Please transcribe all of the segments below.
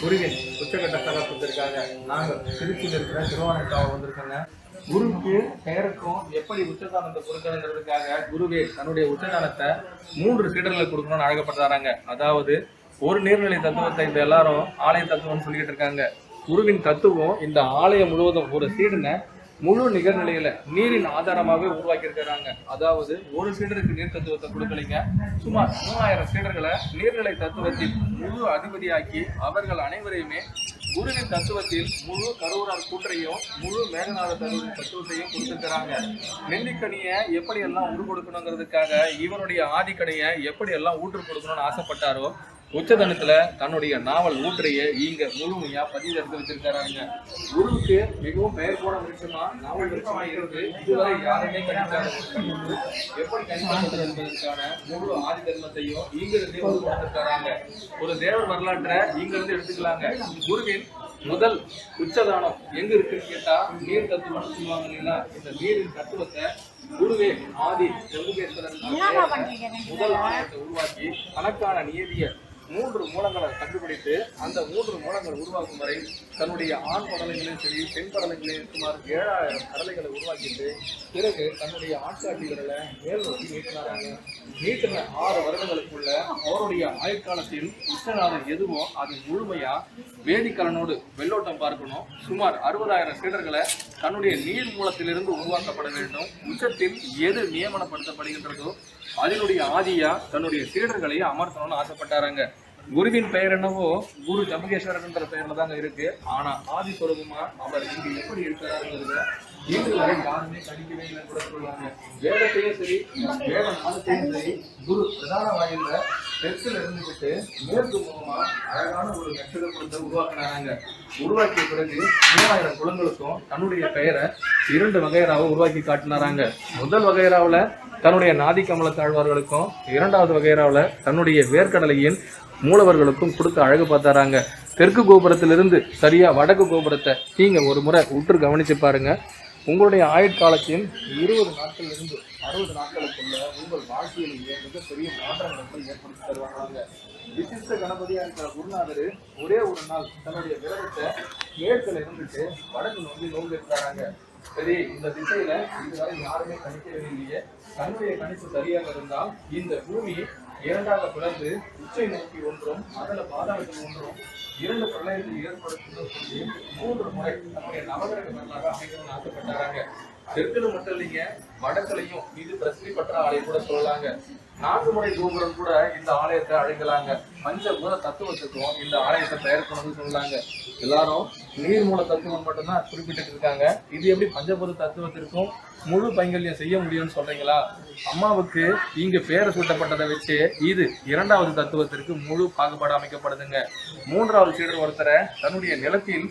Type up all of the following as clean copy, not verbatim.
குருவின் உச்சகட்ட தகப்பத்திற்காக நாங்கள் திருச்சியில் இருக்கிற திருவானைக்காவல் வந்திருக்கோங்க. குருவுக்கு பெயருக்கும் எப்படி உச்சதானத்தை கொடுக்கணுங்கிறதுக்காக குருவே தன்னுடைய உச்சதானத்தை 3 சீடர்களை கொடுக்கணும்னு அழகப்படுறாங்க. அதாவது ஒரு நீர்நிலை தத்துவத்தை இந்த எல்லாரும் ஆலய தத்துவம்னு சொல்லிட்டு இருக்காங்க. குருவின் தத்துவம் இந்த ஆலயம் முழுவதும் ஒரு சீடனை முழு நிகழ்நிலையில நீரின் ஆதாரமாகவே உருவாக்கி இருக்கிறாங்க. அதாவது ஒரு சீடருக்கு நீர் தத்துவத்தை கொடுக்கலைங்க, சுமார் 3000 சீடர்களை நீர்நிலை தத்துவத்தில் முழு அதிபதியாக்கி அவர்கள் அனைவரையுமே குருவின் தத்துவத்தில் முழு கருவூரார் கூற்றையும் முழு மேகநாத தத்துவத்தையும் கொடுத்துருக்கிறாங்க. நெல்லிக்கனியை எப்படி எல்லாம் உரு கொடுக்கணுங்கிறதுக்காக இவருடைய ஆதிக்கனியை எப்படி எல்லாம் ஊற்று கொடுக்கணும்னு ஆசைப்பட்டாரோ உச்சதனத்துல தன்னுடைய நாவல் ஊற்றைய இங்க முழுமையா பதிவு எடுத்து வச்சிருக்காங்க. குருவுக்கு மிகவும் பெயர் போன விருட்சமா நாவல் விருட்சமா இருக்கு. இதுவரை யாருமே கணிக்காத எப்படி கணிக்கப்பட்டது என்பதற்கான முழு ஆதி தர்மத்தையும் இங்க இருந்தே கொடுத்திருக்காங்க. ஒரு தேவர் வரலாற்றை இங்க இருந்து எடுத்துக்கலாங்க. குருவின் முதல் உச்சதானம் எங்க இருக்குன்னு கேட்டா நீர் தத்துவம்னு சொல்லுவாங்க இல்லைங்களா. இந்த நீரின் தத்துவத்தை குருவே ஆதி ஜம்புகேஸ்வரன் முதல் ஆலயத்தை உருவாக்கி தனக்கான நியதிய 3 மூலங்களை கண்டுபிடித்து அந்த 3 மூலங்கள் உருவாக்கும் வரை தன்னுடைய ஆண் படலைகளையும் சரி பெண் படலைகளையும் சுமார் 7000 கடலைகளை உருவாக்கிட்டு பிறகு தன்னுடைய ஆட்காட்டி விரலை மேல் நோக்கி நீட்டினாராங்க. நீட்டின 6 வருடங்களுக்குள்ள அவருடைய ஆயுட்காலத்தில் உச்சநாதம் எதுவோ அது முழுமையா வேதிக்கலனோடு வெள்ளோட்டம் பார்க்கணும். சுமார் 60000 சீடர்களை தன்னுடைய நீர் மூலத்திலிருந்து உருவாக்கப்பட வேண்டும். உச்சத்தில் எது நியமனப்படுத்தப்படுகின்றதோ அதனுடைய ஆதியா தன்னுடைய சீடர்களையும் அமர்த்தணும்னு ஆசைப்பட்டாராங்க. குருவின் பெயர் என்னவோ குரு ஜம்புகேஸ்வரர்ன்ற பெயர்ல தாங்க இருக்கு. ஆனா ஆதி சொரூபமா அவர் இங்கு எப்படி இருக்கிறாருங்கிறத இன்று வரை யாருமே கணிக்கவே இல்லை கூட சொல்லுவாங்க. வேதத்தையும் சரி வேத மாதத்தையும் சரி குரு பிரதான வாயில தெற்குல இருந்துகிட்டு மேற்கு முகமா அழகான ஒரு நட்சத்திரத்தை உருவாக்கினாங்க. உருவாக்கிய பிறகு 3000 குலங்களுக்கும் தன்னுடைய பெயரை 2 வகையராவை உருவாக்கி காட்டினாராங்க. முதல் வகையராவில் தன்னுடைய நாதி கமல தாழ்வார்களுக்கும் 2வது வகையராவில் தன்னுடைய வேர்க்கடலையின் மூலவர்களுக்கும் கொடுத்து அழகு பார்த்தாராங்க. தெற்கு கோபுரத்திலிருந்து சரியா வடக்கு கோபுரத்தை நீங்க ஒரு முறை உற்று கவனிச்சு பாருங்க. உங்களுடைய ஆயுட்காலத்தின் 20 நாட்களிலிருந்து 60 நாட்களுக்குள்ள உங்கள் வாழ்க்கையிலேயே மிகப்பெரிய மாற்றங்களை ஏற்படுத்தி தருவாங்க. விசிஷ்ட கணபதியா இருக்கிற குருநாதர் ஒரே ஒரு நாள் தன்னுடைய விரதத்தை மேற்குல இருந்துட்டு வடக்கு நோக்கி இருக்கிறாங்க. சரி, இந்த திசையில இதுவரை யாருமே கணிக்கவே இல்லையே. தன்னுடைய கணிப்பு சரியாக இருந்தால் இந்த பூமி 2ஆக பிளந்து உச்சை நோக்கி ஒன்றும் அதில் பாதாளத்தில் ஒன்றும் 2 பிரளயத்தை ஏற்படுத்தும் சொல்லி 3 முறை தன்னுடைய நவகிரக வரலாறு அமைக்கணும்னு ஆசைப்பட்டாராங்க. தெற்குல மட்டும் இல்லைங்க, வடக்குலையும் இது பிரசித்தி பெற்ற ஆலயம் கூட சொல்லலாங்க. 4 முறை கோபுரம் கூட இந்த ஆலயத்தை அழைக்கலாங்க. பஞ்சபூத தத்துவத்துக்கும் இந்த ஆலயத்தை பெயர் கொண்டு சொல்லலாங்க. எல்லாரும் நீர்மூல தத்துவம் மட்டும்தான் குறிப்பிட்டு இருக்காங்க. இது எப்படி பஞ்சபூத தத்துவத்திற்கும் முழு பைங்கல்யம் செய்ய முடியும்னு சொல்றீங்களா? அம்மாவுக்கு இங்க பேரை சூட்டப்பட்டதை வச்சு இது 2வது தத்துவத்திற்கு முழு பாகுபாடு அமைக்கப்படுதுங்க. 3வது சீடர் ஒருத்தரை தன்னுடைய நிலத்தில்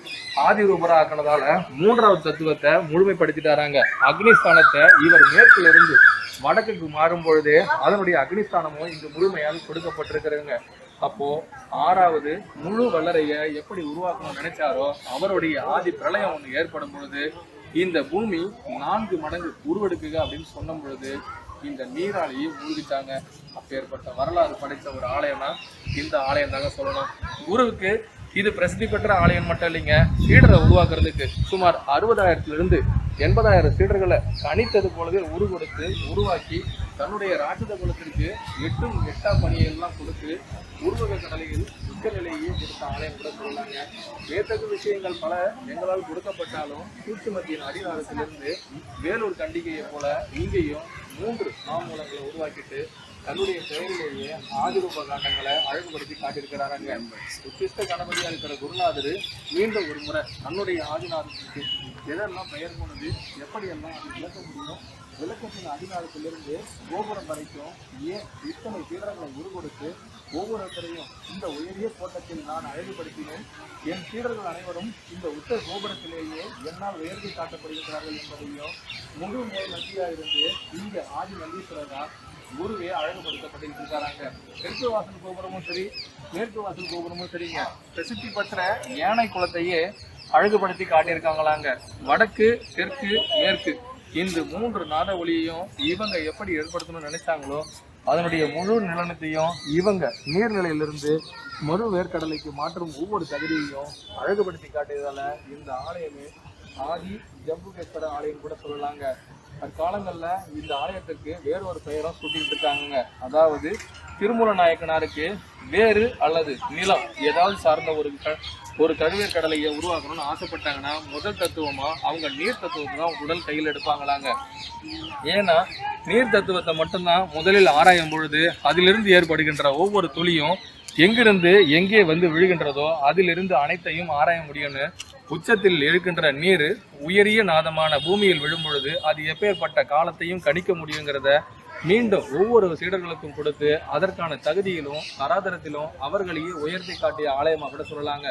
ஆதி ரூபரா ஆக்கினதால 3வது தத்துவத்தை முழுமைப்படுத்திட்டாராங்க. அக்னிஸ்தானத்தை இவர் மேற்குல இருந்து வடக்குக்கு மாறும் பொழுது அதனுடைய அக்னிஸ்தானமும் இங்கு முழுமையாக கொடுக்கப்பட்டிருக்கிறதுங்க. அப்போ 6வது முழு வல்லரைய எப்படி உருவாக்கணும்னு நினைச்சாரோ அவருடைய ஆதி பிரளயம் ஒன்று ஏற்படும் பொழுது இந்த பூமி 4 மடங்கு உருவெடுக்குங்க அப்படின்னு சொன்ன பொழுது இந்த நீராளியை மூழ்கிட்டாங்க. அப்பேற்பட்ட வரலாறு படைத்த ஒரு ஆலயம்னா இந்த ஆலயம் தாங்க சொல்லணும். குருவுக்கு இது பிரசித்தி பெற்ற ஆலயம் மட்டும் இல்லைங்க. சீடரை உருவாக்குறதுக்கு சுமார் 60,000 to 80,000 சீடர்களை கணித்தது போலவே கொடுத்து உருவாக்கி தன்னுடைய ராட்சத குலத்திற்கு 8 பணியெல்லாம் கொடுத்து உருவக கடலையில் உச்ச நிலையே கொடுத்த ஆலயம் கூட சொல்லலாங்க. வேத்தகு விஷயங்கள் பல எங்களால் கொடுக்கப்பட்டாலும் சூட்சுமத்தின் அடிநாளத்திலிருந்து வேலூர் கண்டிகையை போல இங்கேயும் 3 மாமூலங்களை உருவாக்கிட்டு தன்னுடைய பெயரிலேயே ஆதிரூப காண்டங்களை அழகுபடுத்தி காட்டியிருக்கிறாங்க. உச்சிஷ்ட கணபதியா இருக்கிற குருநாதர் மீண்டும் ஒரு முறை தன்னுடைய ஆதிநாதத்துக்கு எதெல்லாம் பெயர் போனது எப்படியெல்லாம் அது விளக்க முடியும், விளக்கத்தின் அதிகாரத்திலிருந்து கோபுரம் வரைக்கும் ஏன் இத்தனை சீடர்களை உருவெடுத்து ஒவ்வொருத்தரையும் இந்த உயரிய கோட்டத்தில் நான் அழகுபடுத்தினேன். என் சீடர்கள் அனைவரும் இந்த உச்ச கோபுரத்திலேயே என்னால் உயர்த்தி காட்டப்படுகிறார்கள் என்பதையும் முழு முதல் நந்தியாக இருந்து இங்க ஆதி நந்தீஸ்வரரா குருவே அழகுபடுத்தப்பட்டிருக்காங்க. தெற்கு வாசல் கோபுரமும் சரி மேற்கு வாசல் கோபுரமும் சரிங்க பிரசித்தி பெற்ற யானை குளத்தையே அழகுபடுத்தி காட்டியிருக்காங்களாங்க. வடக்கு தெற்கு மேற்கு இந்த 3 நாத ஒளியையும் இவங்க எப்படி ஏற்படுத்தணும்னு நினைச்சாங்களோ அதனுடைய முழு நிலனத்தையும் இவங்க நீர்நிலையிலிருந்து மறு வேர்க்கடலைக்கு மாற்றும் ஒவ்வொரு தகுதியையும் அழகுபடுத்தி காட்டியதால இந்த ஆலயமே ஆதி ஜம்புகேஸ்வர ஆலயம் கூட சொல்லலாங்க. தற்காலங்கள்ல இந்த ஆலயத்துக்கு வேறு ஒரு பெயரும் சூட்டிக்கிட்டு இருக்காங்க. அதாவது திருமூல நாயக்கனாருக்கு வேறு அல்லது நிலம் ஏதாவது சார்ந்த ஒரு கழுவேர் கடலையை உருவாக்கணும்னு ஆசைப்பட்டாங்கன்னா முதல் தத்துவமா அவங்க நீர் தத்துவத்தை தான் உடல் கையில் எடுப்பாங்களாங்க. ஏன்னா நீர் தத்துவத்தை மட்டும்தான் முதலில் ஆராயும் பொழுது அதிலிருந்து ஏற்படுகின்ற ஒவ்வொரு துளியும் எங்கிருந்து எங்கே வந்து விழுகின்றதோ அதிலிருந்து அனைத்தையும் ஆராய முடியும்னு உச்சத்தில் இருக்கின்ற நீர் உயரிய நாதமான பூமியில் விழும் பொழுது அது எப்பேற்பட்ட காலத்தையும் கணிக்க முடியுங்கிறத மீண்டும் ஒவ்வொரு சீடர்களுக்கும் கொடுத்து அதற்கான தகுதியிலும் தராதரத்திலும் அவர்களையே உயர்த்தி காட்டிய ஆலயமாக கூட சொல்லலாங்க.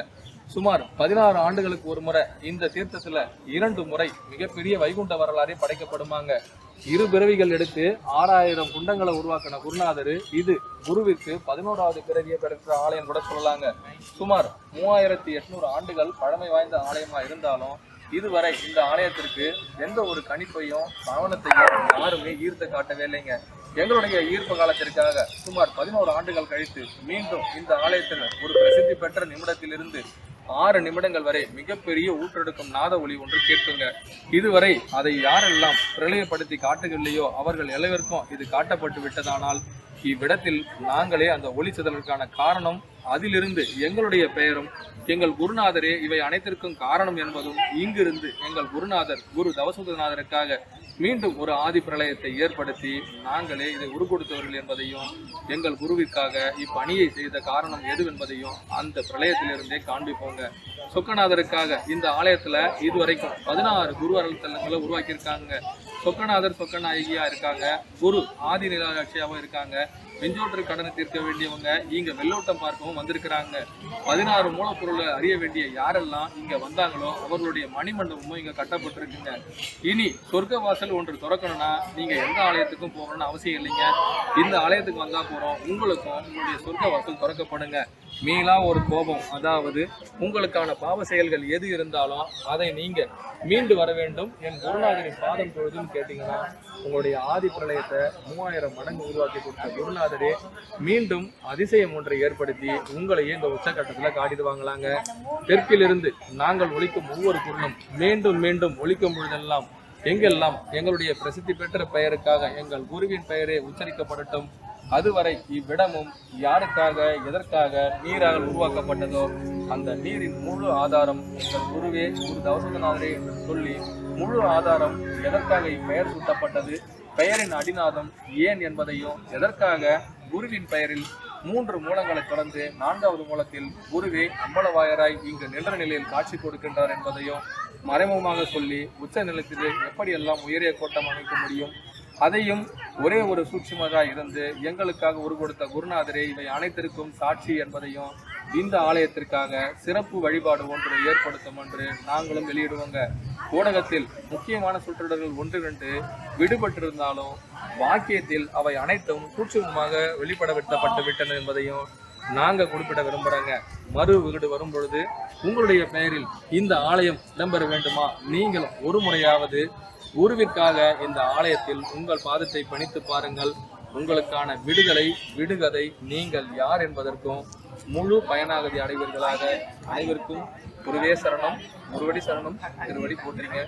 சுமார் 16 ஆண்டுகளுக்கு ஒரு முறை இந்த தீர்த்தத்துல 2 முறை மிகப்பெரிய வைகுண்ட வரலாறே படைக்கப்படுமாங்க. 2 பிறவிகள் எடுத்து 6000 குண்டங்களை உருவாக்கின குருநாதர் இது குருவிற்கு 11வது பிறவியை பெற்ற ஆலயம் கூட சொல்லலாங்க. சுமார் 3800 ஆண்டுகள் பழமை வாய்ந்த ஆலயமா இருந்தாலும் இதுவரை இந்த ஆலயத்திற்கு எந்த ஒரு கணிப்பையும் கவனத்தையும் யாருமே ஈர்த்து காட்டவே இல்லைங்க. எங்களுடைய ஈர்ப்பு காலத்திற்காக சுமார் 11 ஆண்டுகள் கழித்து மீண்டும் இந்த ஆலயத்தில் ஒரு பிரசித்தி பெற்ற நிமிடத்திலிருந்து 6 நிமிடங்கள் வரை மிகப்பெரிய ஊற்றெடுக்கும் நாத ஒலி ஒன்று கேட்குங்க. இதுவரை அதை யாரெல்லாம் பிரளயப்படுத்தி காட்டுகளையோ அவர்கள் எல்லோருக்கும் இது காட்டப்பட்டு விட்டதானால் இவ்விடத்தில் நாங்களே அந்த ஒளி சிதறலுக்கான காரணம், அதிலிருந்து எங்களுடைய பெயரும் எங்கள் குருநாதரே இவை அனைத்திற்கும் காரணம் என்பதும் இங்கிருந்து எங்கள் குருநாதர் குரு தவசுதநாதருக்காக மீண்டும் ஒரு ஆதி பிரளயத்தை ஏற்படுத்தி நாங்களே இதை உருக்கொடுத்தவர்கள் என்பதையும் எங்கள் குருவிற்காக இப்பணியை செய்த காரணம் எதுவென்பதையும் அந்த பிரளயத்திலிருந்தே காண்பிப்போங்க. சொக்கநாதருக்காக இந்த ஆலயத்துல இதுவரைக்கும் 16 குரு அருள் தலங்களை உருவாக்கியிருக்காங்க. சொக்கநாதர் சொக்கநாயகியா இருக்காங்க, குரு ஆதி நிலாட்சியாவும் இருக்காங்க. வெஞ்சோற்று கடனை தீர்க்க வேண்டியவங்க இங்க வெள்ளோட்டம் பார்க்கவும் வந்திருக்கிறாங்க. 16 மூலப்பொருளை அறிய வேண்டிய யாரெல்லாம் இங்க வந்தாங்களோ அவர்களுடைய மணிமண்டபமும் இங்க கட்டப்பட்டிருக்குங்க. இனி சொர்க்க வாசல் ஒன்று திறக்கணும்னா நீங்க எந்த ஆலயத்துக்கும் போகணும்னு அவசியம் இல்லைங்க. இந்த ஆலயத்துக்கு வந்தா போறோம், உங்களுக்கும் உங்களுடைய சொர்க்க வாசல் திறக்கப்படுங்க. மீளா ஒரு கோபம், அதாவது உங்களுக்கான பாவ செயல்கள் எது இருந்தாலும் அதை நீங்க மீண்டு வர வேண்டும் என் குருநாதரின் பாதம் தொழுதுன்னு கேட்டீங்கன்னா உங்களுடைய ஆதி பிரளயத்தை 3000 மடங்கு உருவாக்கி கொடுத்த குருநாதரே மீண்டும் அதிசயம் ஒன்றை ஏற்படுத்தி உங்களையே இந்த உச்சக்கட்டத்துல காட்டிடுவாங்களாங்க. தெற்கிலிருந்து நாங்கள் ஒலிக்கும் ஒவ்வொரு குரலும் மீண்டும் மீண்டும் ஒலிக்கும் பொழுதெல்லாம் எங்கெல்லாம் எங்களுடைய பிரசித்தி பெற்ற பெயருக்காக எங்கள் குருவின் பெயரே உச்சரிக்கப்படட்டும். அதுவரை இவ்விடமும் யாருக்காக எதற்காக நீராக உருவாக்கப்பட்டதோ அந்த நீரின் முழு ஆதாரம் எங்கள் குருவே குரு தவசுதநாதரே என்று சொல்லி முழு ஆதாரம் எதற்காக இப்பெயர் சூட்டப்பட்டது, பெயரின் அடிநாதம் ஏன் என்பதையும், எதற்காக குருவின் பெயரில் 3 மூலங்களை தொடர்ந்து 4வது மூலத்தில் குருவே அம்பலவாயராய் இங்கு நின்ற நிலையில் காட்சி கொடுக்கின்றார் என்பதையும் மறைமுகமாக சொல்லி உச்ச நிலத்திலே எப்படியெல்லாம் உயரிய கோட்டம் அமைக்க முடியும் அதையும் ஒரே ஒரு சூட்சுமதாக இருந்து எங்களுக்காக உருவெடுத்த குருநாதரே இவை அனைத்திற்கும் சாட்சி என்பதையும் இந்த ஆலயத்திற்காக சிறப்பு வழிபாடு ஒன்று ஏற்படுத்தும் என்று நாங்களும் வெளியிடுவோங்க. ஊடகத்தில் முக்கியமான சுற்றுடர்கள் 1-2 விடுபட்டிருந்தாலும் வாக்கியத்தில் அவை அனைத்தும் சூட்சுமமாக வெளிப்படப்பட்டு விட்டன என்பதையும் நாங்க குறிப்பிட விரும்புறோங்க. மறு வீடு வரும் பொழுது உங்களுடைய பெயரில் இந்த ஆலயம் இடம்பெற வேண்டுமா, நீங்களும் ஒரு முறையாவது குருவிற்காக இந்த ஆலயத்தில் உங்கள் பாதத்தை பணித்து பாருங்கள். உங்களுக்கான விடுதலை விடுகதை நீங்கள் யார் என்பதற்கும் முழு பயனாகதி அடைவீர்களாக. அனைவருக்கும் குருவே சரணம், குருவடி சரணம், திருவடி போற்றுங்க.